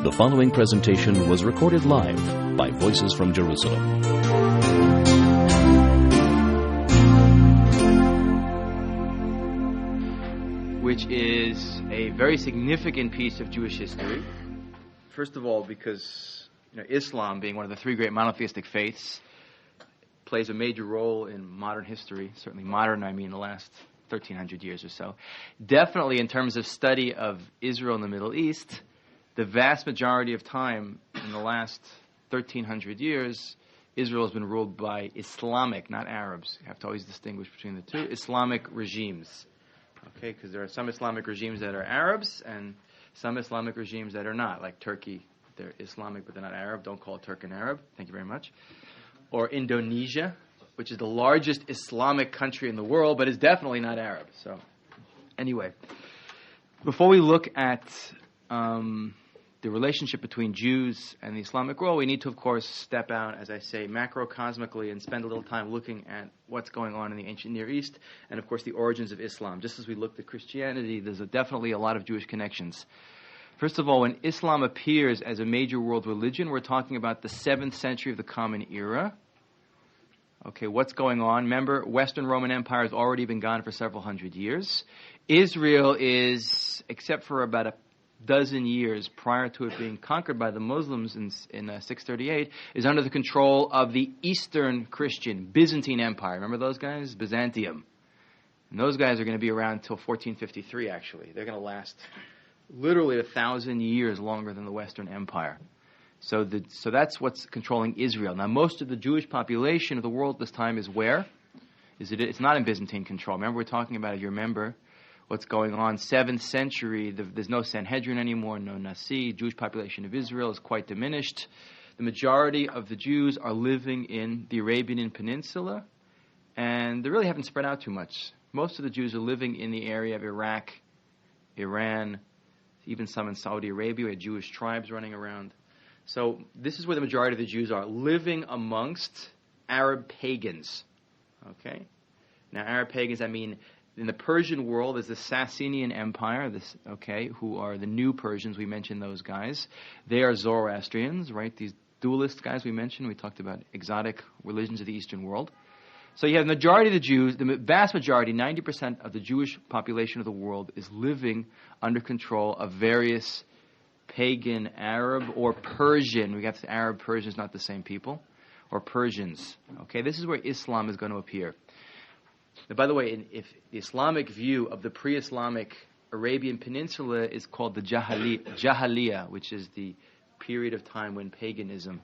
The following presentation was recorded live by Voices from Jerusalem. Which is a very significant piece of Jewish history. First of all, because Islam, being one of the three great monotheistic faiths, plays a major role in modern history. Certainly modern, I mean the last 1,300 years or so. Definitely in terms of study of Israel and the Middle East, the vast majority of time in the last 1,300 years, Israel has been ruled by Islamic, not Arabs. You have to always distinguish between the two. Islamic regimes. Okay, because there are some Islamic regimes that are Arabs and some Islamic regimes that are not, like Turkey. They're Islamic, but they're not Arab. Don't call it Turk and Arab. Thank you very much. Or Indonesia, which is the largest Islamic country in the world, but is definitely not Arab. So, anyway, before we look at the relationship between Jews and the Islamic world, we need to, of course, step out, as I say, macrocosmically and spend a little time looking at what's going on in the ancient Near East and, of course, the origins of Islam. Just as we looked at Christianity, there's definitely a lot of Jewish connections. First of all, when Islam appears as a major world religion, we're talking about the 7th century of the Common Era. Okay, what's going on? Remember, Western Roman Empire has already been gone for several hundred years. Israel is, except for about a dozen years prior to it being conquered by the Muslims in 638, is under the control of the Eastern Christian Byzantine Empire. Remember those guys? Byzantium. And those guys are going to be around until 1453, actually. They're going to last literally 1,000 years longer than the Western Empire. So that's what's controlling Israel. Now, most of the Jewish population of the world at this time is where? It's not in Byzantine control. Remember, we're talking about, if you remember, what's going on. 7th century, there's no Sanhedrin anymore, no Nasi. Jewish population of Israel is quite diminished. The majority of the Jews are living in the Arabian Peninsula, and they really haven't spread out too much. Most of the Jews are living in the area of Iraq, Iran, even some in Saudi Arabia, where Jewish tribes running around. So this is where the majority of the Jews are, living amongst Arab pagans. Okay? Now, Arab pagans, I mean, in the Persian world, there's the Sassanian Empire, who are the new Persians. We mentioned those guys. They are Zoroastrians, right? These dualist guys we mentioned. We talked about exotic religions of the Eastern world. So you have the majority of the Jews, the vast majority, 90% of the Jewish population of the world is living under control of various pagan Arab or Persian. We got the Arab, Persians, not the same people. Or Persians. Okay, this is where Islam is going to appear. Now, by the way, if the Islamic view of the pre-Islamic Arabian Peninsula is called the Jahiliyyah, which is the period of time when paganism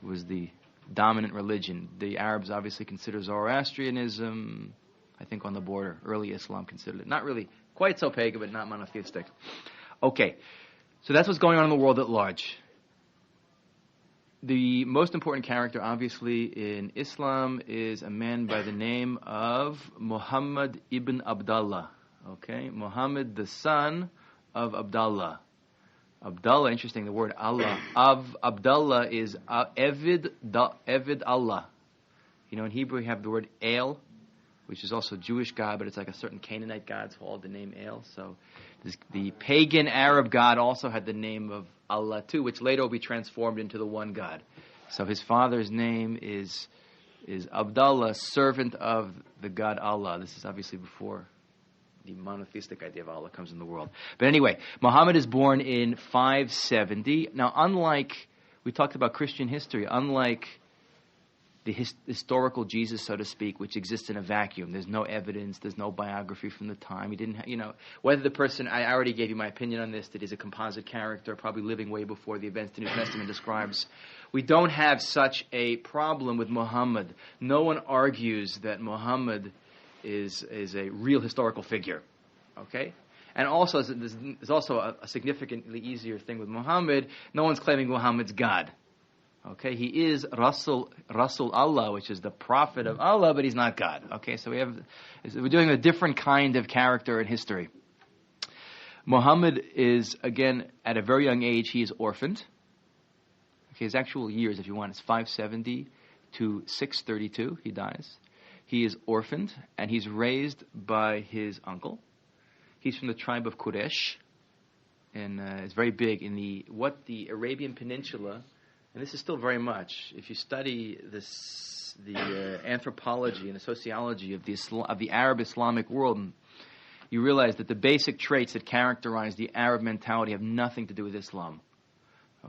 was the dominant religion. The Arabs obviously consider Zoroastrianism, I think on the border. Early Islam considered it. Not really quite so pagan, but not monotheistic. Okay, so that's what's going on in the world at large. The most important character, obviously, in Islam is a man by the name of Muhammad ibn Abdullah. Okay, Muhammad, the son of Abdullah. Abdullah, interesting, the word Allah. Abdullah is Evid Allah. In Hebrew we have the word El, which is also a Jewish god, but it's like a certain Canaanite god, so all the name El. So the pagan Arab god also had the name of Allah too, which later will be transformed into the one God. So his father's name is Abdullah, servant of the God Allah. This is obviously before the monotheistic idea of Allah comes in the world. But anyway, Muhammad is born in 570. Now, we talked about Christian history, unlike the historical Jesus, so to speak, which exists in a vacuum. There's no evidence. There's no biography from the time. He didn't, whether the person, I already gave you my opinion on this, that he's a composite character, probably living way before the events the New Testament describes. We don't have such a problem with Muhammad. No one argues that Muhammad is a real historical figure. Okay? And also, there's also a significantly easier thing with Muhammad. No one's claiming Muhammad's God. Okay, he is Rasul Allah, which is the prophet of Allah, but he's not God. Okay, so we're doing a different kind of character in history. Muhammad is, again, at a very young age, he is orphaned. Okay, his actual years, if you want, is 570 to 632, he dies. He is orphaned, and he's raised by his uncle. He's from the tribe of Quraysh. is very big in the Arabian Peninsula, and this is still very much. If you study the anthropology and the sociology of the Arab Islamic world, you realize that the basic traits that characterize the Arab mentality have nothing to do with Islam.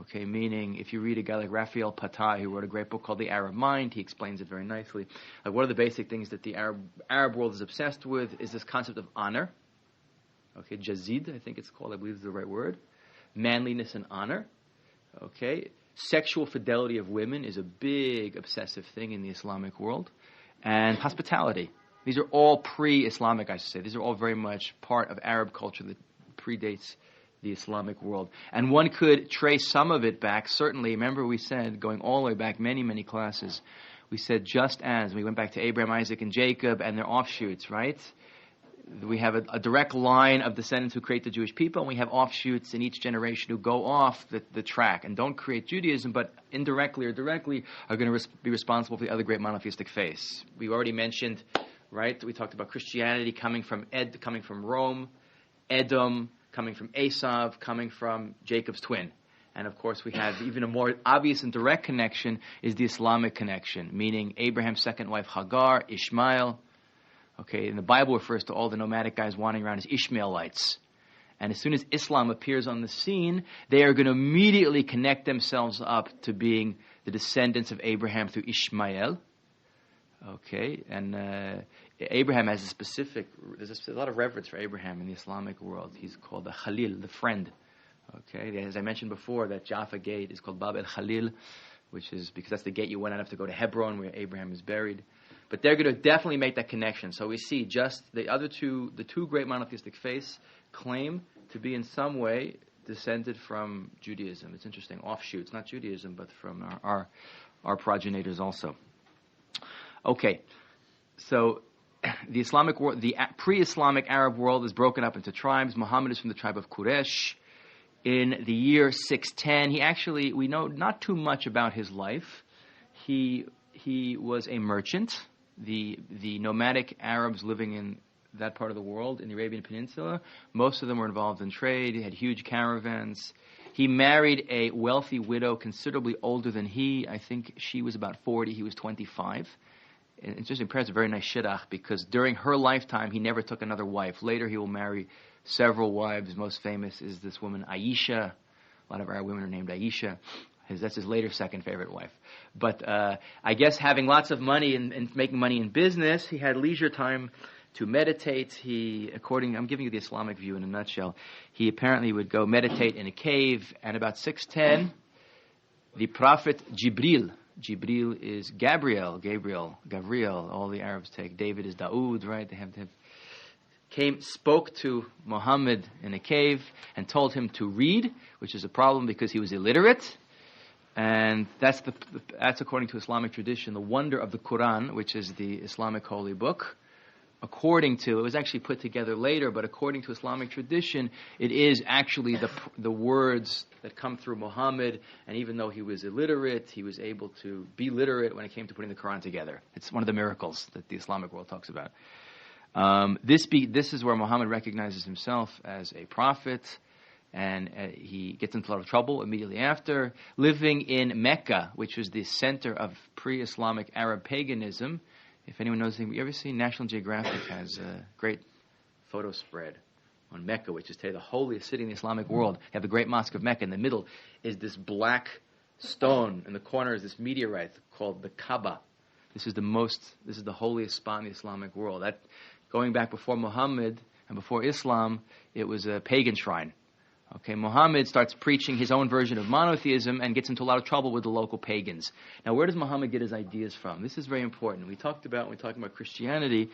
Okay, meaning if you read a guy like Raphael Patai, who wrote a great book called The Arab Mind, he explains it very nicely. Like one of the basic things that the Arab world is obsessed with is this concept of honor. Okay, jazid, I think it's called, I believe is the right word. Manliness and honor. Okay, sexual fidelity of women is a big obsessive thing in the Islamic world. And hospitality. These are all pre-Islamic, I should say. These are all very much part of Arab culture that predates the Islamic world. And one could trace some of it back, certainly. Remember we said, going all the way back many, many classes, we said just as we went back to Abraham, Isaac, and Jacob and their offshoots, right? We have a direct line of descendants who create the Jewish people, and we have offshoots in each generation who go off the track and don't create Judaism, but indirectly or directly are going to be responsible for the other great monotheistic faiths. We already mentioned, right, we talked about Christianity coming from Rome, Edom, coming from Esav, coming from Jacob's twin. And of course we have even a more obvious and direct connection is the Islamic connection, meaning Abraham's second wife Hagar, Ishmael. Okay, and the Bible refers to all the nomadic guys wandering around as Ishmaelites. And as soon as Islam appears on the scene, they are going to immediately connect themselves up to being the descendants of Abraham through Ishmael. Okay, and Abraham has there's a lot of reverence for Abraham in the Islamic world. He's called the Khalil, the friend. Okay, as I mentioned before, that Jaffa gate is called Bab el-Khalil, which is because that's the gate you went out of to go to Hebron, where Abraham is buried. But they're going to definitely make that connection. So we see just the two great monotheistic faiths claim to be in some way descended from Judaism. It's interesting, offshoots, not Judaism, but from our progenitors also. Okay, so the Islamic world, the pre-Islamic Arab world is broken up into tribes. Muhammad is from the tribe of Quraysh. In the year 610, we know not too much about his life. He was a merchant. The nomadic Arabs living in that part of the world, in the Arabian Peninsula, most of them were involved in trade. He had huge caravans. He married a wealthy widow considerably older than he. I think she was about 40, he was 25. And it's just a very nice shidduch, because during her lifetime, he never took another wife. Later, he will marry several wives. Most famous is this woman, Aisha. A lot of Arab women are named Aisha. That's his later second favorite wife. But I guess having lots of money and making money in business, he had leisure time to meditate. I'm giving you the Islamic view in a nutshell. He apparently would go meditate in a cave, and about 610, the prophet Jibril is Gabriel, all the Arabs take. David is Daoud, right? They have spoke to Muhammad in a cave and told him to read, which is a problem because he was illiterate. And that's according to Islamic tradition, the wonder of the Quran, which is the Islamic holy book. It was actually put together later, but according to Islamic tradition, it is actually the words that come through Muhammad, and even though he was illiterate, he was able to be literate when it came to putting the Quran together. It's one of the miracles that the Islamic world talks about. This is where Muhammad recognizes himself as a prophet, and he gets into a lot of trouble immediately after. Living in Mecca, which was the center of pre-Islamic Arab paganism. If anyone knows anything, you ever seen National Geographic has a great photo spread on Mecca, which is today the holiest city in the Islamic world. You have the Great Mosque of Mecca. In the middle is this black stone. In the corner is this meteorite called the Kaaba. This is the holiest spot in the Islamic world. That, going back before Muhammad and before Islam, it was a pagan shrine. Okay, Muhammad starts preaching his own version of monotheism and gets into a lot of trouble with the local pagans. Now, where does Muhammad get his ideas from? This is very important. When we talked about Christianity,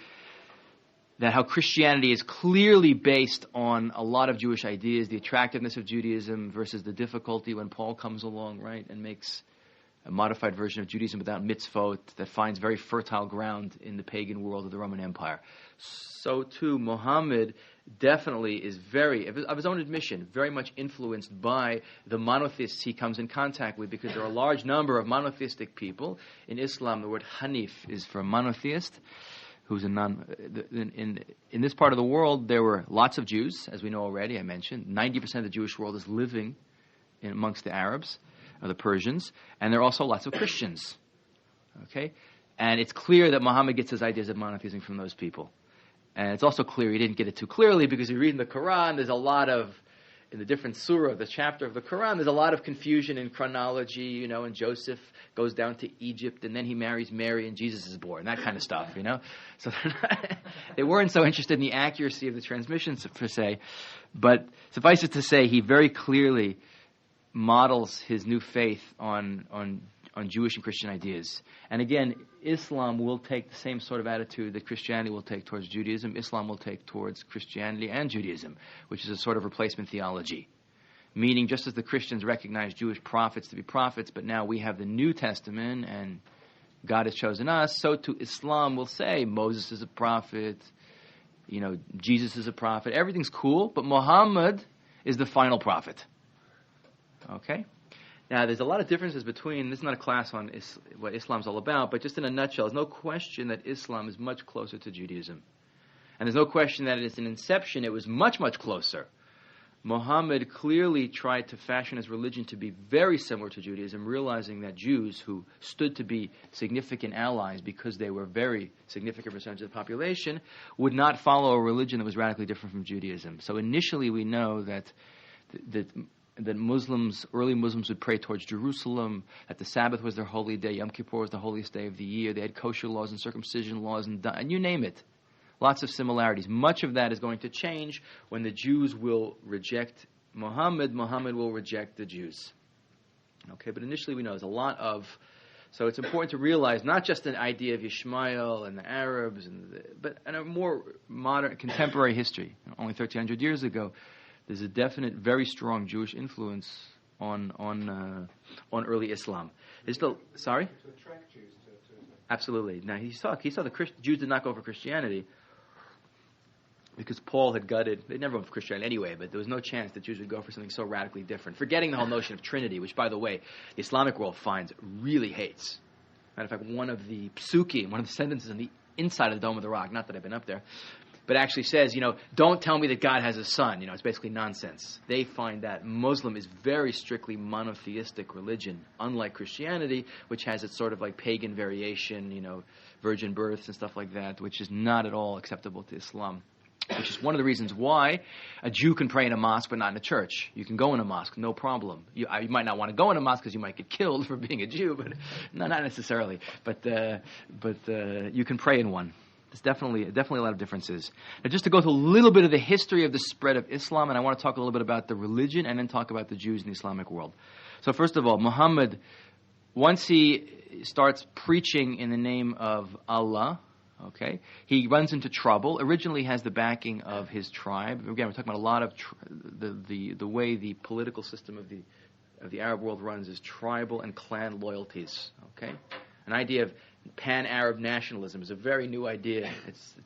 that how Christianity is clearly based on a lot of Jewish ideas, the attractiveness of Judaism versus the difficulty when Paul comes along, right, and makes a modified version of Judaism without mitzvot that finds very fertile ground in the pagan world of the Roman Empire. So too, Muhammad definitely is of his own admission, very much influenced by the monotheists he comes in contact with, because there are a large number of monotheistic people. In Islam, the word Hanif is for monotheist. who's a in this part of the world, there were lots of Jews, as we know already. I mentioned 90% of the Jewish world is living amongst the Arabs or the Persians, and there are also lots of Christians. Okay, and it's clear that Muhammad gets his ideas of monotheism from those people, and it's also clear he didn't get it too clearly because you read in the Quran, there's a lot of in the different surah, the chapter of the Quran, there's a lot of confusion in chronology, and Joseph goes down to Egypt, and then he marries Mary, and Jesus is born, that kind of stuff, So they weren't so interested in the accuracy of the transmissions, per se. But suffice it to say, he very clearly models his new faith on Jewish and Christian ideas. And again, Islam will take the same sort of attitude that Christianity will take towards Judaism. Islam will take towards Christianity and Judaism, which is a sort of replacement theology. Meaning, just as the Christians recognize Jewish prophets to be prophets, but now we have the New Testament and God has chosen us, so too Islam will say Moses is a prophet, Jesus is a prophet. Everything's cool, but Muhammad is the final prophet. Okay? Now, there's a lot of differences between, this is not a class on what Islam's all about, but just in a nutshell, there's no question that Islam is much closer to Judaism. And there's no question that at its inception, it was much, much closer. Muhammad clearly tried to fashion his religion to be very similar to Judaism, realizing that Jews, who stood to be significant allies because they were very significant percentage of the population, would not follow a religion that was radically different from Judaism. So initially we know that early Muslims would pray towards Jerusalem, that the Sabbath was their holy day, Yom Kippur was the holiest day of the year, they had kosher laws and circumcision laws, and you name it. Lots of similarities. Much of that is going to change when the Jews will reject Muhammad. Muhammad will reject the Jews. Okay, but initially we know there's a lot of... So it's important to realize not just an idea of Ishmael and the Arabs, but in a more modern, contemporary history. Only 1,300 years ago, there's a definite, very strong Jewish influence on early Islam. Sorry? To attract Jews to Islam. Absolutely. Now he saw the Jews did not go for Christianity because Paul had gutted. They never went for Christianity anyway, but there was no chance that Jews would go for something so radically different. Forgetting the whole notion of Trinity, which, by the way, the Islamic world really hates. Matter of fact, one of the psukim, one of the sentences on the inside of the Dome of the Rock, not that I've been up there, but actually says, don't tell me that God has a son. It's basically nonsense. They find that Muslim is very strictly monotheistic religion, unlike Christianity, which has its sort of like pagan variation, virgin births and stuff like that, which is not at all acceptable to Islam, which is one of the reasons why a Jew can pray in a mosque but not in a church. You can go in a mosque, no problem. You might not want to go in a mosque because you might get killed for being a Jew, but not necessarily. But you can pray in one. There's definitely a lot of differences. Now, just to go through a little bit of the history of the spread of Islam, and I want to talk a little bit about the religion and then talk about the Jews in the Islamic world. So first of all, Muhammad, once he starts preaching in the name of Allah, okay, he runs into trouble. Originally has the backing of his tribe. Again, we're talking about a lot of the way the political system of the Arab world runs is tribal and clan loyalties, okay? An idea of pan-Arab nationalism is a very new idea.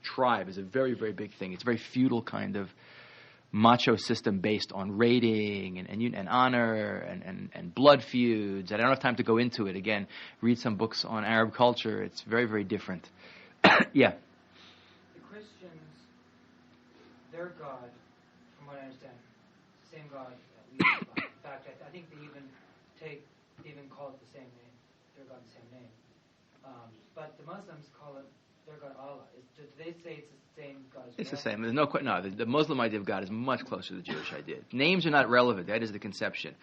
Tribe is a very, very big thing. It's a very feudal kind of macho system based on raiding and honor and blood feuds. And I don't have time to go into it. Again, read some books on Arab culture. It's very, very different. Yeah. The Christians, their God, from what I understand, the same God that we have. In fact, I think they even call it the same name. Their God, the same name. But the Muslims call it their God Allah. Do they say it's the same God as well? It's the same. There's no. The Muslim idea of God is much closer to the Jewish idea. Names are not relevant. That is the conception.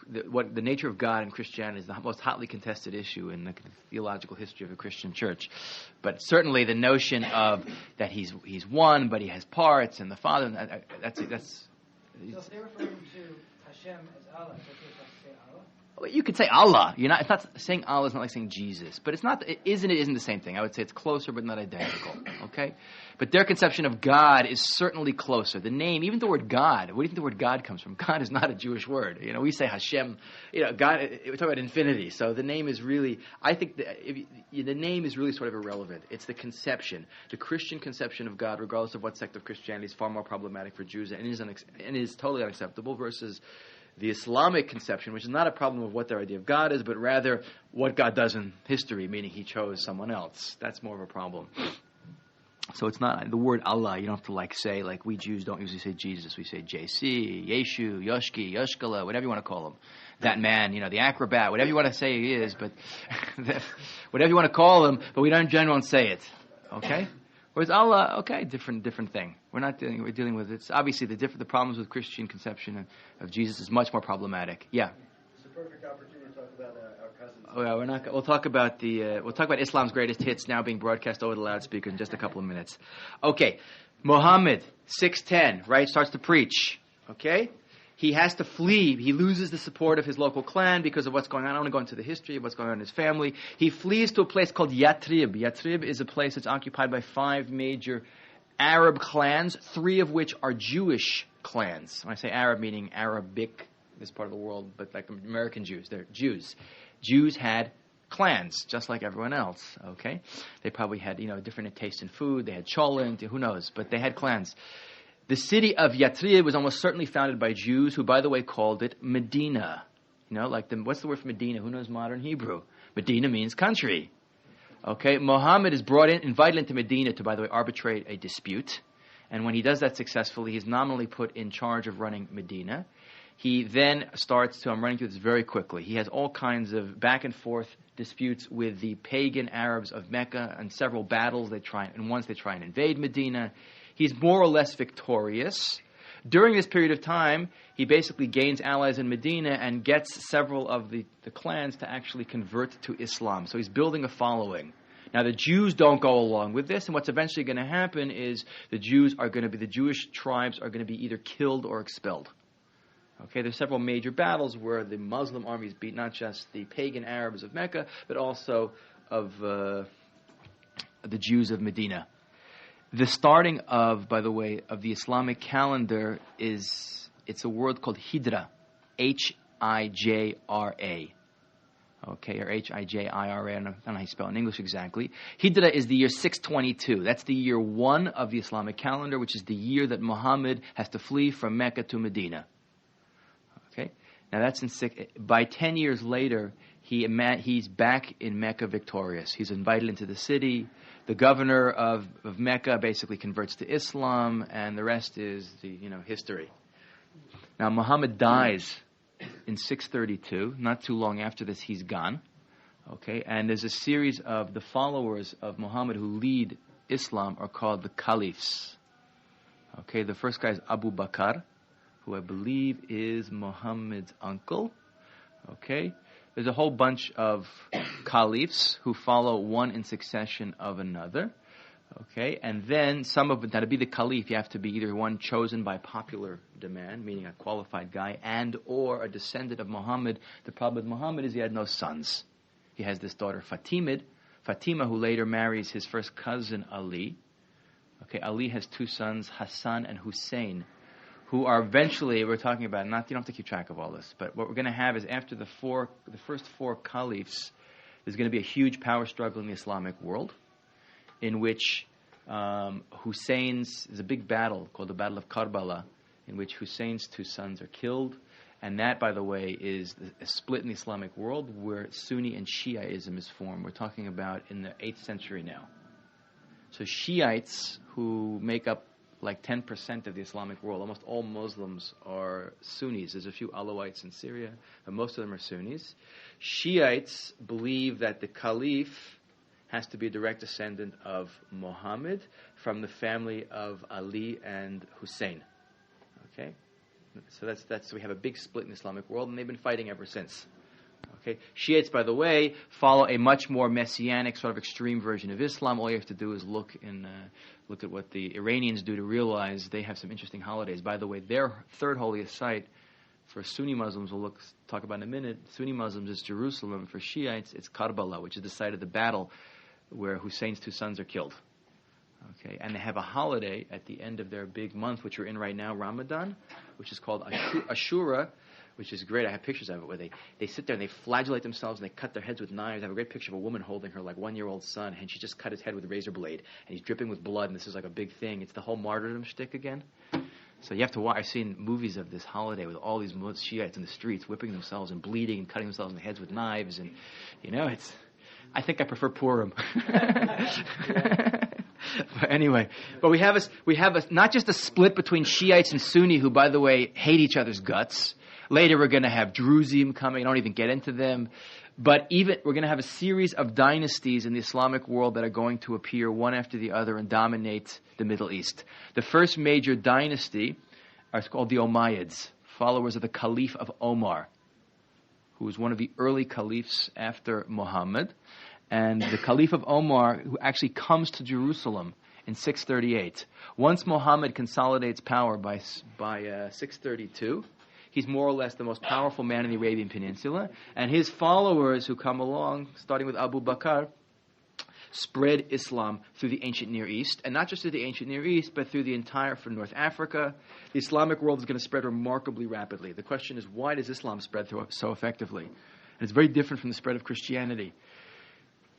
The nature of God in Christianity is the most hotly contested issue in the theological history of the Christian church. But certainly the notion of that he's one, but he has parts, and the Father. That's. So if they're referring to Hashem as Allah, it's okay for us to say Allah? Well, you could say Allah. It's not saying Allah is not like saying Jesus, but it's not. It isn't the same thing. I would say it's closer, but not identical. Okay, but their conception of God is certainly closer. The name, even the word God. Where do you think the word God comes from? God is not a Jewish word. We say Hashem. God. We talk about infinity. So the name is really. I think the name is really sort of irrelevant. It's the conception. The Christian conception of God, regardless of what sect of Christianity, is far more problematic for Jews and is totally unacceptable versus the Islamic conception, which is not a problem of what their idea of God is, but rather what God does in history, meaning he chose someone else. That's more of a problem. So it's not the word Allah. You don't have to say like we Jews don't usually say Jesus. We say JC, Yeshu, Yoshki, Yoshkala, whatever you want to call him. That man, the acrobat, whatever you want to say he is, but whatever you want to call him, but we don't in general say it. Okay? Whereas Allah, okay, different thing. We're dealing with it's obviously the problems with Christian conception of Jesus is much more problematic. Yeah. It's a perfect opportunity to talk about our cousins. Oh yeah, we're not. We'll talk about Islam's greatest hits now being broadcast over the loudspeaker in just a couple of minutes. Okay, Muhammad 6:10, right, starts to preach. Okay, he has to flee. He loses the support of his local clan because of what's going on. I don't want to go into the history of what's going on in his family. He flees to a place called Yathrib. Yathrib is a place that's occupied by 5 major Arab clans, 3 of which are Jewish clans. When I say Arab, meaning Arabic, this part of the world, but like American Jews, they're Jews. Jews had clans, just like everyone else, okay? They probably had, different taste in food. They had cholent, who knows, but they had clans. The city of Yathrib was almost certainly founded by Jews, who, by the way, called it Medina. What's the word for Medina? Who knows modern Hebrew? Medina means country. Okay, Muhammad is invited into Medina to, by the way, arbitrate a dispute. And when he does that successfully, he's nominally put in charge of running Medina. He then starts to, I'm running through this very quickly, he has all kinds of back and forth disputes with the pagan Arabs of Mecca and several battles. Once they try and invade Medina. He's more or less victorious. During this period of time, he basically gains allies in Medina and gets several of the clans to actually convert to Islam. So he's building a following. Now the Jews don't go along with this, and what's eventually going to happen is the Jewish tribes are going to be either killed or expelled. Okay, there's several major battles where the Muslim armies beat not just the pagan Arabs of Mecca, but also of the Jews of Medina. The starting of, by the way, of the Islamic calendar it's a word called Hijra, Hijra. Okay, or Hijira. I don't know how you spell it in English exactly. Hijra is the year 622. That's the year 1 of the Islamic calendar, which is the year that Muhammad has to flee from Mecca to Medina. Okay, now that's by 10 years later, he's back in Mecca victorious. He's invited into the city. The governor of Mecca basically converts to Islam, and the rest is history. Now Muhammad dies in 632. Not too long after this, he's gone. Okay, and there's a series of the followers of Muhammad who lead Islam are called the caliphs. Okay, the first guy is Abu Bakr, who I believe is Muhammad's uncle. Okay, there's a whole bunch of caliphs who follow one in succession of another. Okay, and then now to be the caliph, you have to be either one chosen by popular demand, meaning a qualified guy, and or a descendant of Muhammad. The problem with Muhammad is he had no sons. He has this daughter Fatima, who later marries his first cousin Ali. Okay, Ali has 2 sons, Hassan and Hussein, who are eventually, we're talking about, you don't have to keep track of all this, but what we're going to have is after the first 4 caliphs, there's going to be a huge power struggle in the Islamic world, in which there's a big battle called the Battle of Karbala, in which Hussein's 2 sons are killed, and that, by the way, is a split in the Islamic world where Sunni and Shiaism is formed. We're talking about in the 8th century now. So Shiites, who make up like 10% of the Islamic world. Almost all Muslims are Sunnis. There's a few Alawites in Syria, but most of them are Sunnis. Shiites believe that the Caliph has to be a direct descendant of Muhammad from the family of Ali and Hussein. Okay? So that's we have a big split in the Islamic world, and they've been fighting ever since. Okay? Shiites, by the way, follow a much more messianic, sort of extreme version of Islam. All you have to do is look at what the Iranians do to realize they have some interesting holidays. By the way, their 3rd holiest site for Sunni Muslims, we'll talk about in a minute, Sunni Muslims is Jerusalem, and for Shiites, it's Karbala, which is the site of the battle where Hussein's 2 sons are killed. Okay, and they have a holiday at the end of their big month, which we're in right now, Ramadan, which is called Ashura, which is great. I have pictures of it where they sit there and they flagellate themselves and they cut their heads with knives. I have a great picture of a woman holding her 1-year-old son, and she just cut his head with a razor blade, and he's dripping with blood, and this is like a big thing. It's the whole martyrdom shtick again. So you have to watch. I've seen movies of this holiday with all these Shiites in the streets whipping themselves and bleeding and cutting themselves in the heads with knives, and I think I prefer Purim. But anyway, but we have not just a split between Shiites and Sunni, who, by the way, hate each other's guts. Later, we're going to have Druzim coming. I don't even get into them. But we're going to have a series of dynasties in the Islamic world that are going to appear one after the other and dominate the Middle East. The first major dynasty are called the Umayyads, followers of the Caliph of Omar, who was one of the early caliphs after Muhammad. And the Caliph of Omar, who actually comes to Jerusalem in 638. Once Muhammad consolidates power by 632, he's more or less the most powerful man in the Arabian Peninsula. And his followers who come along, starting with Abu Bakr, spread Islam through the ancient Near East. And not just through the ancient Near East, but through the entire, from North Africa. The Islamic world is going to spread remarkably rapidly. The question is, why does Islam spread so effectively? And it's very different from the spread of Christianity.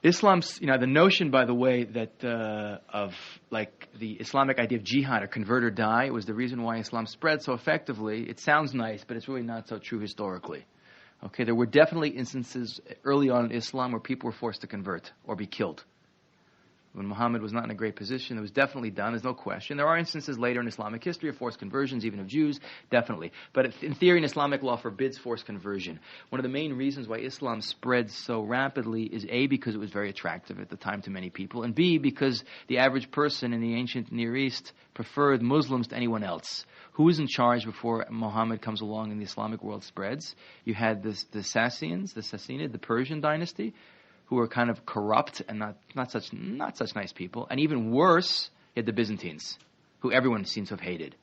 Islam's, the notion, by the way, that of like the Islamic idea of jihad, or convert or die, was the reason why Islam spread so effectively. It sounds nice, but it's really not so true historically. Okay, there were definitely instances early on in Islam where people were forced to convert or be killed. When Muhammad was not in a great position, it was definitely done, there's no question. There are instances later in Islamic history of forced conversions, even of Jews, definitely. But in theory, an Islamic law forbids forced conversion. One of the main reasons why Islam spread so rapidly is A, because it was very attractive at the time to many people, and B, because the average person in the ancient Near East preferred Muslims to anyone else. Who was in charge before Muhammad comes along and the Islamic world spreads? You had the Sassanids, the Sassanid, the Persian dynasty, who were kind of corrupt and not such nice people. And even worse, you had the Byzantines, who everyone seems to have hated.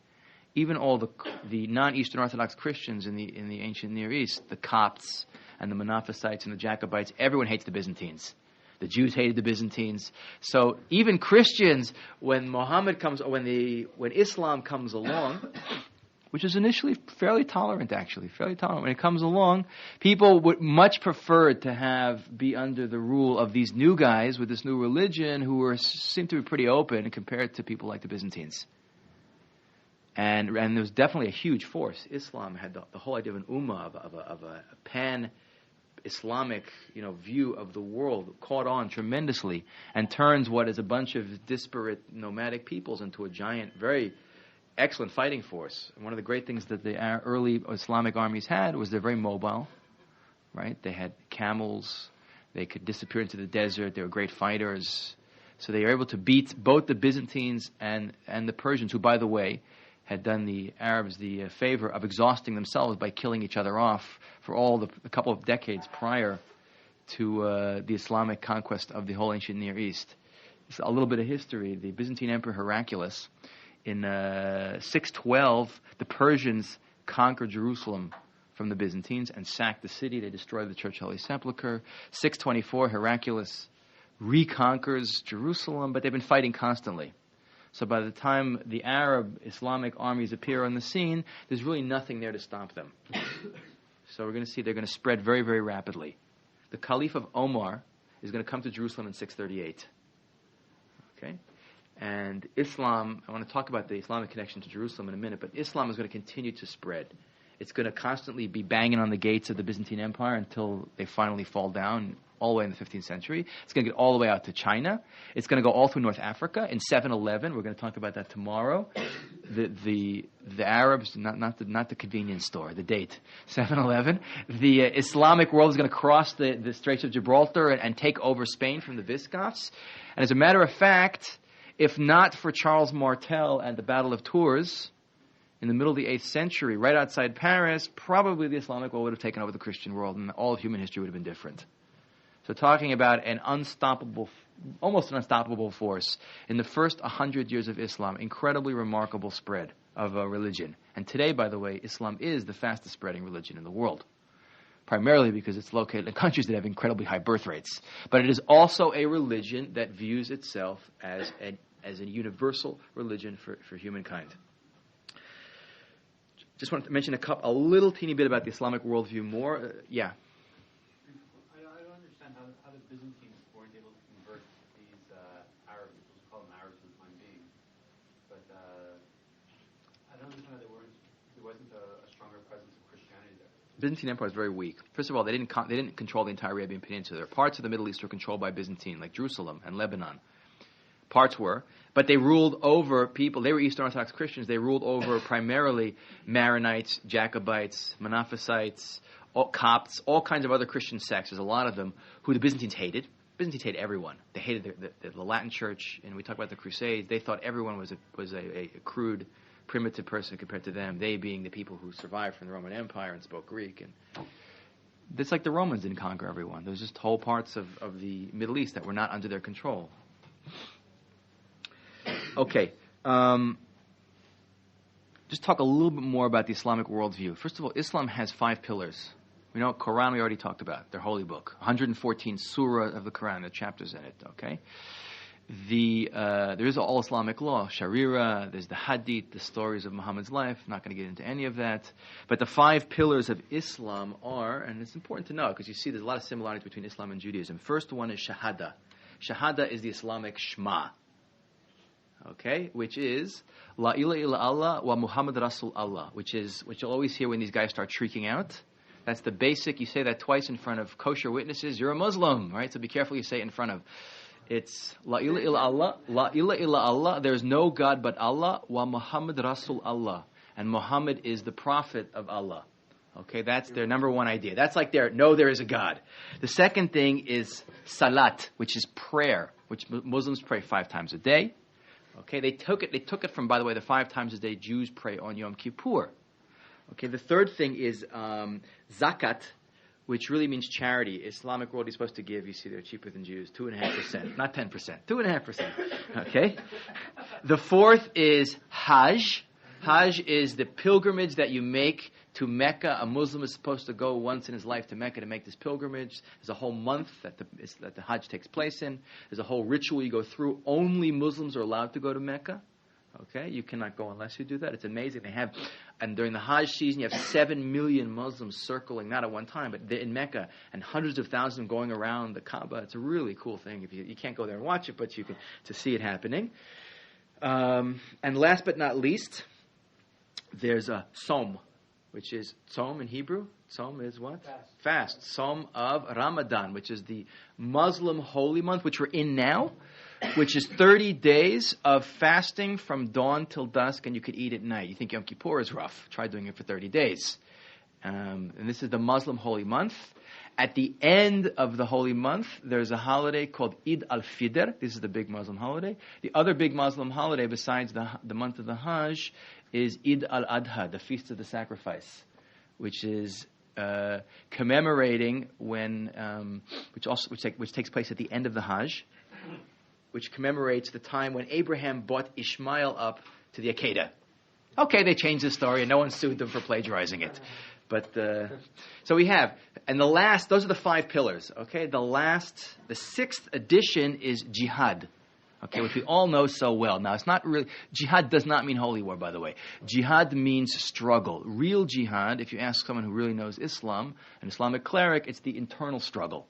Even all the non-Eastern Orthodox Christians in the ancient Near East, the Copts and the Monophysites and the Jacobites, everyone hates the Byzantines. The Jews hated the Byzantines. So even Christians, when Islam comes along, which is initially fairly tolerant. When it comes along, people would much prefer to be under the rule of these new guys with this new religion who seem to be pretty open compared to people like the Byzantines. And there was definitely a huge force. Islam had the whole idea of an ummah, of a pan-Islamic view of the world, caught on tremendously and turns what is a bunch of disparate nomadic peoples into a giant, very excellent fighting force. And one of the great things that the early Islamic armies had was they're very mobile, right? They had camels. They could disappear into the desert. They were great fighters. So they were able to beat both the Byzantines and the Persians, who, by the way, had done the Arabs the favor of exhausting themselves by killing each other off for a couple of decades prior to the Islamic conquest of the whole ancient Near East. Just a little bit of history. The Byzantine Emperor Heraclius, in 612, the Persians conquered Jerusalem from the Byzantines and sacked the city. They destroyed the Church of Holy Sepulchre. 624, Heraclius reconquers Jerusalem, but they've been fighting constantly. So by the time the Arab Islamic armies appear on the scene, there's really nothing there to stop them. So we're going to see they're going to spread very, very rapidly. The Caliph of Omar is going to come to Jerusalem in 638. Okay? And Islam, I want to talk about the Islamic connection to Jerusalem in a minute, but Islam is going to continue to spread. It's going to constantly be banging on the gates of the Byzantine Empire until they finally fall down all the way in the 15th century. It's going to get all the way out to China. It's going to go all through North Africa. In 711, we're going to talk about that tomorrow. The Arabs, not the convenience store, the date, 711. The Islamic world is going to cross the Straits of Gibraltar and take over Spain from the Visigoths. And as a matter of fact, if not for Charles Martel and the Battle of Tours in the middle of the 8th century, right outside Paris, probably the Islamic world would have taken over the Christian world and all of human history would have been different. So talking about almost an unstoppable force. In the first 100 years of Islam, incredibly remarkable spread of a religion. And today, by the way, Islam is the fastest spreading religion in the world. Primarily because it's located in countries that have incredibly high birth rates. But it is also a religion that views itself as a universal religion for humankind. Just wanted to mention a little teeny bit about the Islamic worldview more. Yeah. I don't understand how the Byzantines weren't able to convert these Arabs, we'll call them Arabs for the time being. But I don't understand how there wasn't a stronger presence of Christianity there. Byzantine Empire is very weak. First of all, they didn't control the entire Arabian Peninsula. There are parts of the Middle East were controlled by Byzantine, like Jerusalem and Lebanon. parts were. But they ruled over people. They were Eastern Orthodox Christians. They ruled over primarily Maronites, Jacobites, Monophysites, Copts, all kinds of other Christian sects. There's a lot of them who the Byzantines hated. Byzantines hated everyone. They hated the Latin Church, and we talk about the Crusades. They thought everyone was a crude, primitive person compared to them. They being the people who survived from the Roman Empire and spoke Greek. And it's like the Romans didn't conquer everyone. There's just whole parts of the Middle East that were not under their control. Okay. Just talk a little bit more about the Islamic worldview. First of all, Islam has 5 pillars. We know Quran we already talked about, their holy book. 114 surah of the Quran, the chapters in it, okay? There is all Islamic law, Sharia, there's the Hadith, the stories of Muhammad's life. I'm not going to get into any of that. But the 5 pillars of Islam are, and it's important to know, because you see there's a lot of similarities between Islam and Judaism. First one is Shahada. Shahada is the Islamic Shema, okay, which is La ilaha illallah wa Muhammad Rasul Allah, which you'll always hear when these guys start shrieking out. That's the basic. You say that twice in front of kosher witnesses, you're a Muslim, right? So be careful you say it in front of. It's La ilaha illallah, La ilaha illallah. There is no God but Allah, wa Muhammad Rasul Allah, and Muhammad is the prophet of Allah. Okay, that's their number one idea. That's like there is a God. The second thing is salat, which is prayer, which Muslims pray 5 times a day. Okay, they took it from, by the way, the 5 times a day Jews pray on Yom Kippur. Okay, the third thing is zakat, which really means charity. Islamic world is supposed to give, you see they're cheaper than Jews, 2.5%, not 10%, 2.5%. Okay? The fourth is Hajj. Hajj is the pilgrimage that you make to Mecca. A Muslim is supposed to go once in his life to Mecca to make this pilgrimage. There's a whole month that the Hajj takes place in. There's a whole ritual you go through. Only Muslims are allowed to go to Mecca. Okay, you cannot go unless you do that. It's amazing. And during the Hajj season, you have 7 million Muslims circling, not at one time, but they're in Mecca, and hundreds of thousands going around the Kaaba. It's a really cool thing. If you can't go there and watch it, but you can to see it happening. And last but not least, there's a Som, which is Tzom in Hebrew. Tzom is what? Fast. Tzom of Ramadan, which is the Muslim holy month, which we're in now, which is 30 days of fasting from dawn till dusk, and you could eat at night. You think Yom Kippur is rough. Try doing it for 30 days. And this is the Muslim holy month. At the end of the holy month, there's a holiday called Eid al-Fitr. This is the big Muslim holiday. The other big Muslim holiday, besides the month of the Hajj, is Eid al-Adha, the Feast of the Sacrifice, which is commemorating which takes place at the end of the Hajj, which commemorates the time when Abraham brought Ishmael up to the Akedah. Okay, they changed the story, and no one sued them for plagiarizing it. But so we have, and those are the 5 pillars. Okay, the 6th addition is jihad. Okay, which we all know so well. Now, it's not really, jihad does not mean holy war, by the way. Jihad means struggle. Real jihad, if you ask someone who really knows Islam, an Islamic cleric, it's the internal struggle.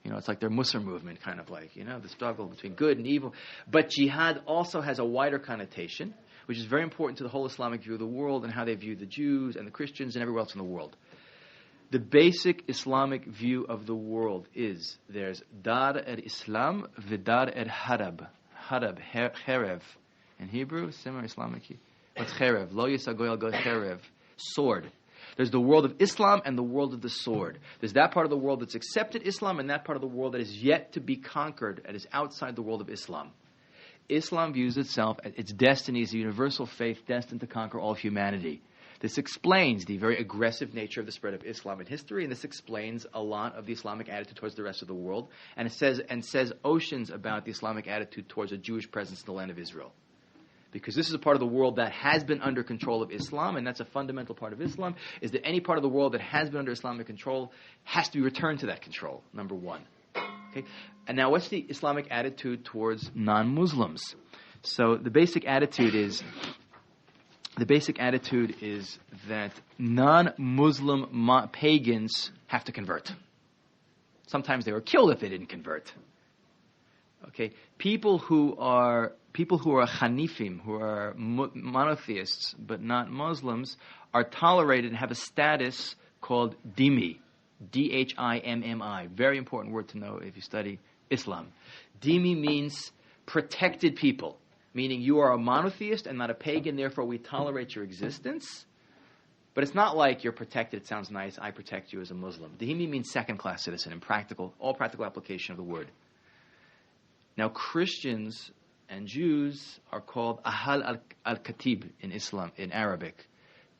You know, it's like their Muslim movement, kind of like, the struggle between good and evil. But jihad also has a wider connotation, which is very important to the whole Islamic view of the world and how they view the Jews and the Christians and everywhere else in the world. The basic Islamic view of the world is there's Dar al-Islam, Vidar al-Harab. Harab, Cherev. In Hebrew, similar Islamic. What's Cherev? Lo yisagoy al-go Cherev. Sword. There's the world of Islam and the world of the sword. There's that part of the world that's accepted Islam and that part of the world that is yet to be conquered and is outside the world of Islam. Islam views itself, its destiny as a universal faith destined to conquer all humanity. This explains the very aggressive nature of the spread of Islam in history, and this explains a lot of the Islamic attitude towards the rest of the world, and it says oceans about the Islamic attitude towards a Jewish presence in the land of Israel. Because this is a part of the world that has been under control of Islam, and that's a fundamental part of Islam, is that any part of the world that has been under Islamic control has to be returned to that control, number one. Okay? And now what's the Islamic attitude towards non-Muslims? So the basic attitude is that non-Muslim pagans have to convert. Sometimes they were killed if they didn't convert. Okay, people who are Hanifim, who are monotheists but not Muslims, are tolerated and have a status called dhimmi, Dhimmi. Very important word to know if you study Islam. Dhimmi means protected people, meaning you are a monotheist and not a pagan, therefore we tolerate your existence. But it's not like you're protected, it sounds nice, I protect you as a Muslim. Dhimmi means second-class citizen in all practical application of the word. Now, Christians and Jews are called Ahal al-Katib in Islam, in Arabic.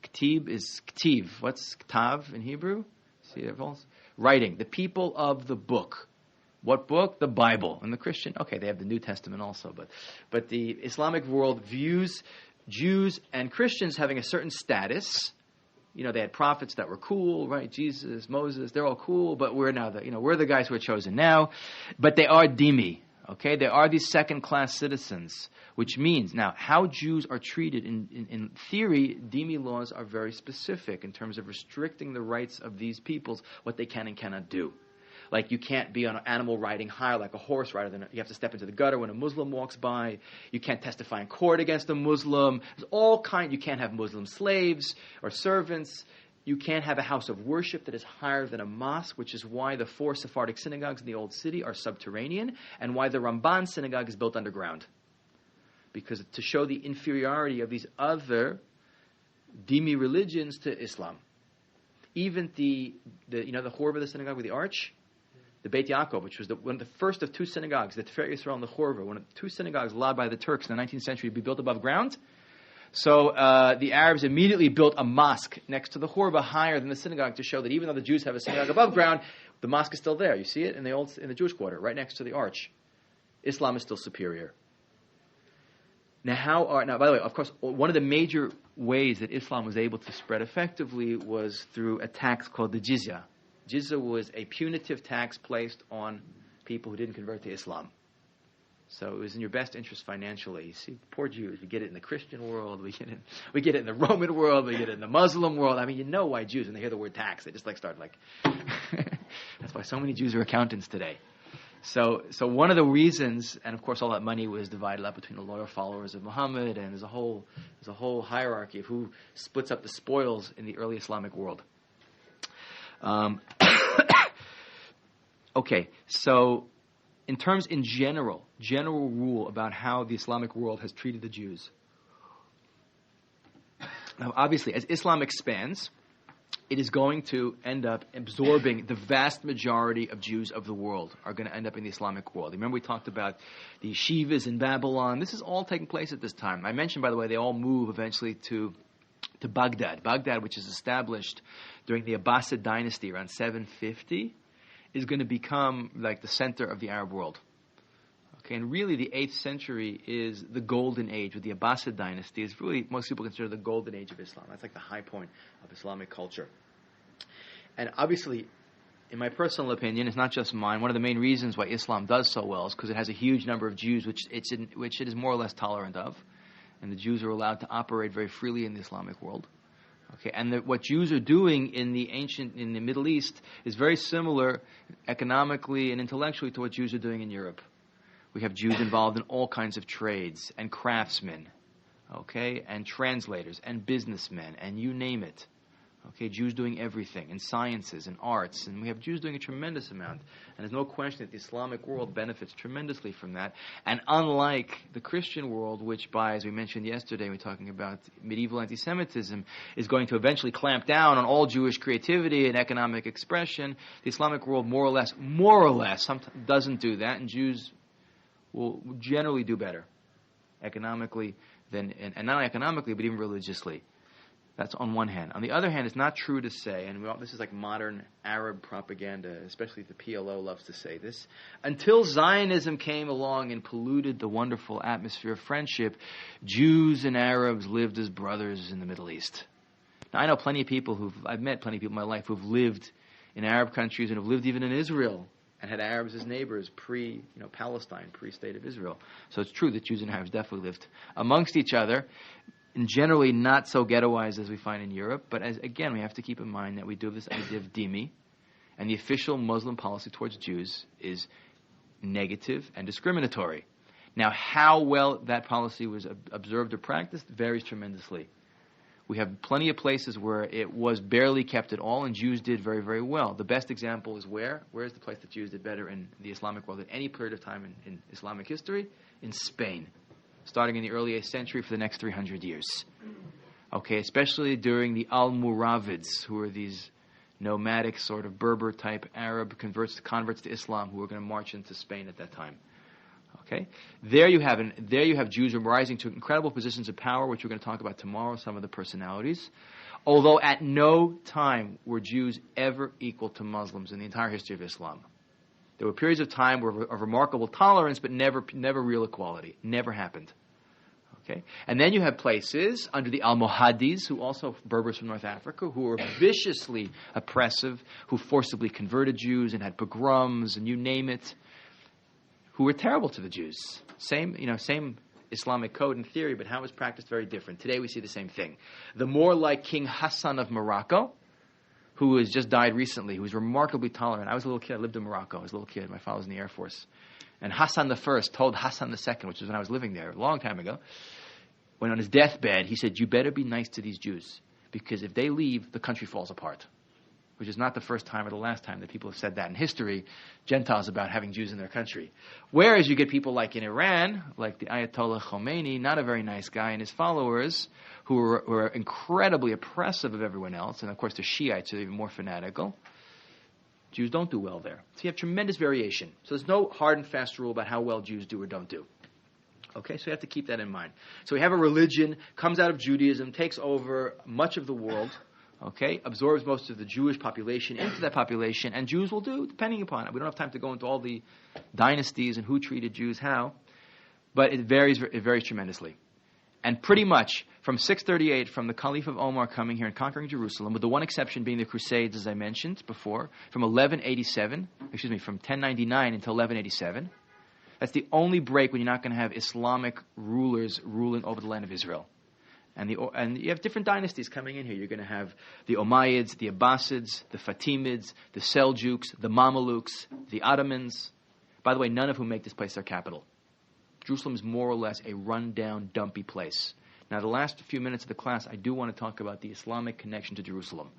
Katib is Ktiv. What's Ktav in Hebrew? See it falls? Writing. The people of the book. What book? The Bible. And the Christian, okay, they have the New Testament also, but the Islamic world views Jews and Christians having a certain status. You know, they had prophets that were cool, right? Jesus, Moses, they're all cool, but we're now we're the guys who are chosen now. But they are dhimmi, okay? They are these second-class citizens, which means, now, how Jews are treated in theory, dhimmi laws are very specific in terms of restricting the rights of these peoples, what they can and cannot do. Like, you can't be on an animal riding higher like a horse rider. You have to step into the gutter when a Muslim walks by. You can't testify in court against a Muslim. There's all kinds. You can't have Muslim slaves or servants. You can't have a house of worship that is higher than a mosque, which is why the 4 Sephardic synagogues in the Old City are subterranean, and why the Ramban synagogue is built underground. Because to show the inferiority of these other dhimmi religions to Islam. Even the Chorva, the synagogue with the arch, the Beit Yaakov, which was one of the first of 2 synagogues, the Tiferet Yisrael and the Chorva, one of the 2 synagogues allowed by the Turks in the 19th century to be built above ground. So the Arabs immediately built a mosque next to the Chorva higher than the synagogue to show that even though the Jews have a synagogue above ground, the mosque is still there. You see it in the Jewish quarter, right next to the arch. Islam is still superior. Now, by the way, of course, one of the major ways that Islam was able to spread effectively was through a tax called the jizya. Jizya was a punitive tax placed on people who didn't convert to Islam. So it was in your best interest financially. You see, poor Jews, we get it in the Christian world, we get it in the Roman world, we get it in the Muslim world. I mean, you know why Jews, when they hear the word tax, they just start that's why so many Jews are accountants today. So one of the reasons, and of course all that money was divided up between the loyal followers of Muhammad, and there's a whole hierarchy of who splits up the spoils in the early Islamic world. Okay, so in general rule about how the Islamic world has treated the Jews. Now, obviously, as Islam expands, it is going to end up absorbing the vast majority of Jews of the world are going to end up in the Islamic world. Remember we talked about the yeshivas in Babylon. This is all taking place at this time. I mentioned, by the way, they all move eventually to Baghdad. Baghdad, which is established during the Abbasid dynasty around 750, is going to become like the center of the Arab world. Okay, and really the 8th century is the golden age with the Abbasid dynasty. Is really, most people consider the golden age of Islam. That's like the high point of Islamic culture. And obviously, in my personal opinion, it's not just mine, one of the main reasons why Islam does so well is because it has a huge number of Jews which it is more or less tolerant of. And the Jews are allowed to operate very freely in the Islamic world. Okay, and what Jews are doing in the Middle East is very similar economically and intellectually to what Jews are doing in Europe. We have Jews involved in all kinds of trades and craftsmen, okay, and translators and businessmen and you name it. Okay, Jews doing everything, in sciences and arts, and we have Jews doing a tremendous amount. And there's no question that the Islamic world benefits tremendously from that. And unlike the Christian world, which as we mentioned yesterday, we were talking about medieval anti-Semitism, is going to eventually clamp down on all Jewish creativity and economic expression, the Islamic world more or less doesn't do that, and Jews will generally do better economically and not only economically, but even religiously. That's on one hand. On the other hand, it's not true to say, and this is like modern Arab propaganda, especially the PLO loves to say this, until Zionism came along and polluted the wonderful atmosphere of friendship, Jews and Arabs lived as brothers in the Middle East. Now, I know I've met plenty of people in my life who've lived in Arab countries and have lived even in Israel and had Arabs as neighbors pre-Palestine, pre-State of Israel. So it's true that Jews and Arabs definitely lived amongst each other, and generally not so ghettoized as we find in Europe. But again, we have to keep in mind that we do have this idea of dhimmi, and the official Muslim policy towards Jews is negative and discriminatory. Now, how well that policy was observed or practiced varies tremendously. We have plenty of places where it was barely kept at all, and Jews did very, very well. The best example is where? Where is the place that Jews did better in the Islamic world at any period of time in Islamic history? In Spain, starting in the early 8th century for the next 300 years. Okay, especially during the Almoravids, who were these nomadic sort of Berber-type Arab converts to Islam who were going to march into Spain at that time. Okay, there you have Jews rising to incredible positions of power, which we're going to talk about tomorrow. Some of the personalities, although at no time were Jews ever equal to Muslims in the entire history of Islam. There were periods of time of remarkable tolerance, but never real equality. Never happened. Okay, and then you have places under the Almohades, who also Berbers from North Africa, who were viciously oppressive, who forcibly converted Jews and had pogroms and you name it, who were terrible to the Jews. Same Islamic code in theory, but how it was practiced very different. Today we see the same thing. The more like King Hassan of Morocco, who has just died recently, who was remarkably tolerant. I was a little kid. I lived in Morocco. I was a little kid. My father was in the Air Force. And Hassan I told Hassan II, which was when I was living there a long time ago, when on his deathbed, he said, you better be nice to these Jews, because if they leave, the country falls apart. Which is not the first time or the last time that people have said that in history, Gentiles about having Jews in their country. Whereas you get people like in Iran, like the Ayatollah Khomeini, not a very nice guy, and his followers, who were incredibly oppressive of everyone else, and of course the Shiites are even more fanatical. Jews don't do well there. So you have tremendous variation. So there's no hard and fast rule about how well Jews do or don't do. Okay, so you have to keep that in mind. So we have a religion, comes out of Judaism, takes over much of the world, okay, absorbs most of the Jewish population into that population, and Jews will do, depending upon it. We don't have time to go into all the dynasties and who treated Jews how, but it varies tremendously. And pretty much from 638, from the Caliph of Omar coming here and conquering Jerusalem, with the one exception being the Crusades, as I mentioned before, from 1099 until 1187. That's the only break when you're not going to have Islamic rulers ruling over the land of Israel. And you have different dynasties coming in here. You're going to have the Umayyads, the Abbasids, the Fatimids, the Seljuks, the Mamelukes, the Ottomans. By the way, none of whom make this place their capital. Jerusalem is more or less a run-down, dumpy place. Now, the last few minutes of the class, I do want to talk about the Islamic connection to Jerusalem.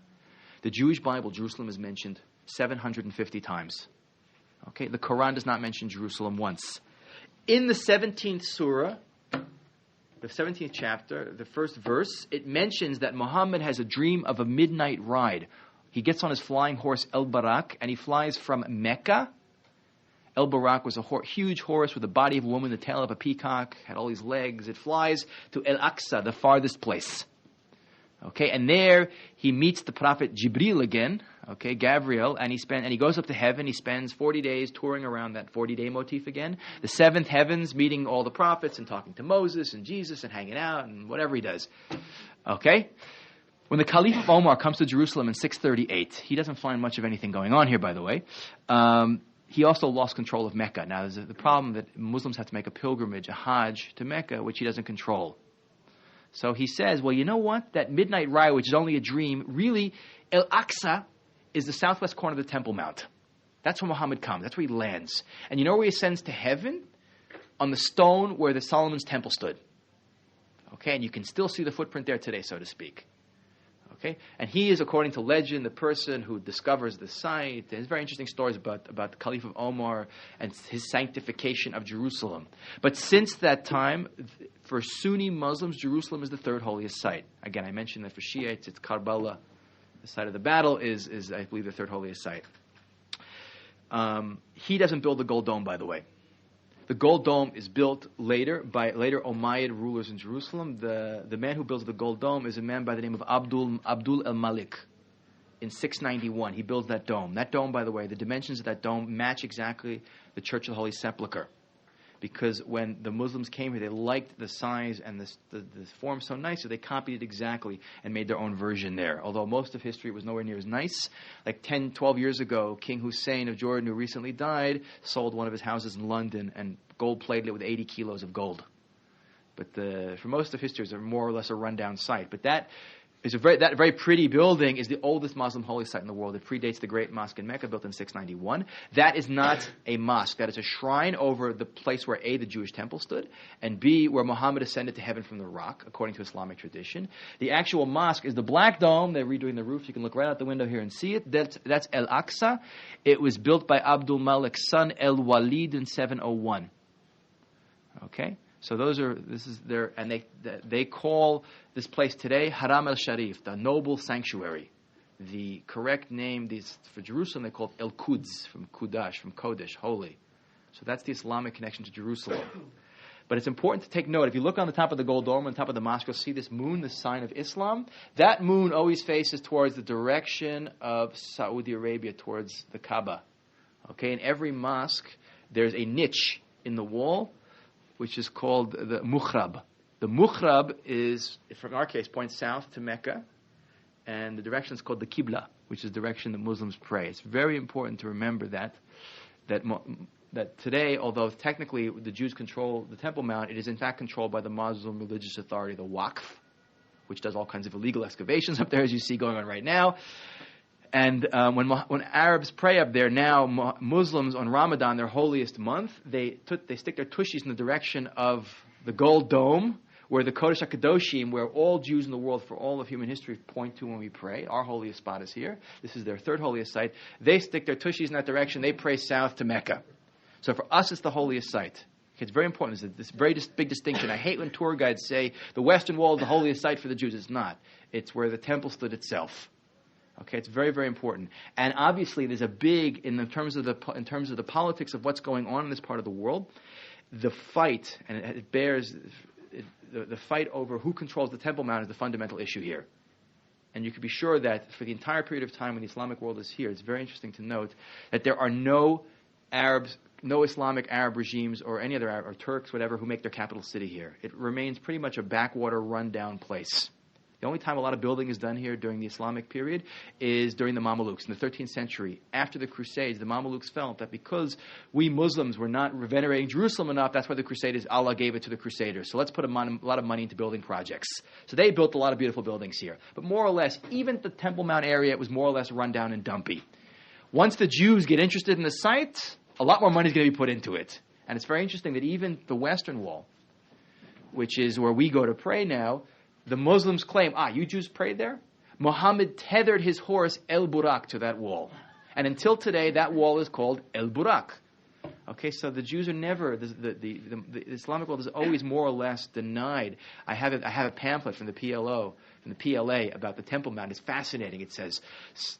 The Jewish Bible, Jerusalem is mentioned 750 times. Okay, the Quran does not mention Jerusalem once. In the 17th surah, the 17th chapter, the first verse, it mentions that Muhammad has a dream of a midnight ride. He gets on his flying horse El-Barak, and he flies from Mecca. El-Barak was a huge horse with the body of a woman, the tail of a peacock, had all these legs. It flies to El-Aqsa, the farthest place. Okay, and there he meets the prophet Jibril again, okay, Gabriel, and he goes up to heaven. He spends 40 days touring around that 40-day motif again. The seventh heavens, meeting all the prophets and talking to Moses and Jesus and hanging out and whatever he does. Okay? When the Caliph of Omar comes to Jerusalem in 638, he doesn't find much of anything going on here, by the way. He also lost control of Mecca. Now, there's the problem that Muslims have to make a pilgrimage, a Hajj, to Mecca, which he doesn't control. So he says, well, you know what? That midnight ride, which is only a dream, really, El-Aqsa is the southwest corner of the Temple Mount. That's where Muhammad comes. That's where he lands. And you know where he ascends to heaven? On the stone where the Solomon's temple stood. Okay, and you can still see the footprint there today, so to speak. Okay, and he is, according to legend, the person who discovers the site. There's very interesting stories about the Caliph of Omar and his sanctification of Jerusalem. But since that time, for Sunni Muslims, Jerusalem is the third holiest site. Again, I mentioned that for Shiites, it's Karbala. The site of the battle is I believe, the third holiest site. He doesn't build the Gold Dome, by the way. The Gold Dome is built later by Umayyad rulers in Jerusalem. The man who builds the Gold Dome is a man by the name of Abdul al-Malik. In 691, he builds that dome. That dome, by the way, the dimensions of that dome match exactly the Church of the Holy Sepulchre. Because when the Muslims came here, they liked the size and the form so nice, so they copied it exactly and made their own version there. Although most of history was nowhere near as nice. Like 10, 12 years ago, King Hussein of Jordan, who recently died, sold one of his houses in London and gold-plated it with 80 kilos of gold. But for most of history, it's more or less a rundown site. But that It's that very pretty building is the oldest Muslim holy site in the world. It predates the Great Mosque in Mecca, built in 691. That is not a mosque. That is a shrine over the place where A, the Jewish temple stood, and B, where Muhammad ascended to heaven from the rock, according to Islamic tradition. The actual mosque is the black dome. They're redoing the roof. You can look right out the window here and see it. That's Al-Aqsa. It was built by Abdul Malik's son, Al-Walid, in 701. Okay? So they call this place today Haram al-Sharif, the noble sanctuary. The correct name for Jerusalem, they call it El-Quds, from Kudash, from Kodesh, holy. So that's the Islamic connection to Jerusalem. But it's important to take note. If you look on the top of the gold dome, on top of the mosque, you'll see this moon, the sign of Islam. That moon always faces towards the direction of Saudi Arabia, towards the Kaaba. Okay, in every mosque, there's a niche in the wall, which is called the Mukhrab. The Mukhrab is, from our case, points south to Mecca, and the direction is called the Qibla, which is the direction that Muslims pray. It's very important to remember that today, although technically the Jews control the Temple Mount, it is in fact controlled by the Muslim religious authority, the Waqf, which does all kinds of illegal excavations up there, as you see going on right now. And when Arabs pray up there now, Muslims on Ramadan, their holiest month, they stick their tushis in the direction of the gold dome, where the Kodesh HaKadoshim, where all Jews in the world for all of human history point to when we pray. Our holiest spot is here. This is their third holiest site. They stick their tushis in that direction. They pray south to Mecca. So for us, it's the holiest site. It's very important. There's this very big distinction. I hate when tour guides say the Western Wall is the holiest site for the Jews. It's not. It's where the temple stood itself. Okay, it's very, very important. And obviously, there's a big, in terms of the politics of what's going on in this part of the world, the fight, and it bears, the fight over who controls the Temple Mount is the fundamental issue here. And you can be sure that for the entire period of time when the Islamic world is here, it's very interesting to note that there are no Arabs, no Islamic Arab regimes or any other Arab, or Turks, whatever, who make their capital city here. It remains pretty much a backwater, rundown place. The only time a lot of building is done here during the Islamic period is during the Mamelukes. In the 13th century, after the Crusades, the Mamelukes felt that because we Muslims were not venerating Jerusalem enough, that's why the Crusaders, Allah gave it to the Crusaders. So let's put a lot of money into building projects. So they built a lot of beautiful buildings here. But more or less, even the Temple Mount area was more or less run down and dumpy. Once the Jews get interested in the site, a lot more money is going to be put into it. And it's very interesting that even the Western Wall, which is where we go to pray now, the Muslims claim, you Jews prayed there? Muhammad tethered his horse El Burak to that wall. And until today, that wall is called El Burak. Okay, so the Jews are never, the Islamic world is always more or less denied. I have a pamphlet from the PLA about the Temple Mount. It's fascinating. It says,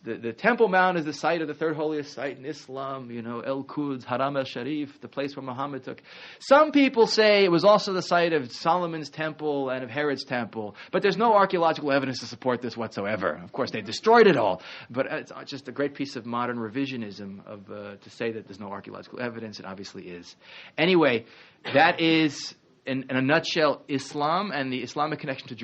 the Temple Mount is the site of the third holiest site in Islam, El-Quds, Haram al-Sharif, the place where Muhammad took. Some people say it was also the site of Solomon's temple and of Herod's temple, but there's no archaeological evidence to support this whatsoever. Of course, they destroyed it all, but it's just a great piece of modern revisionism to say that there's no archaeological evidence. It obviously is. Anyway, that is, in a nutshell, Islam and the Islamic connection to Jerusalem.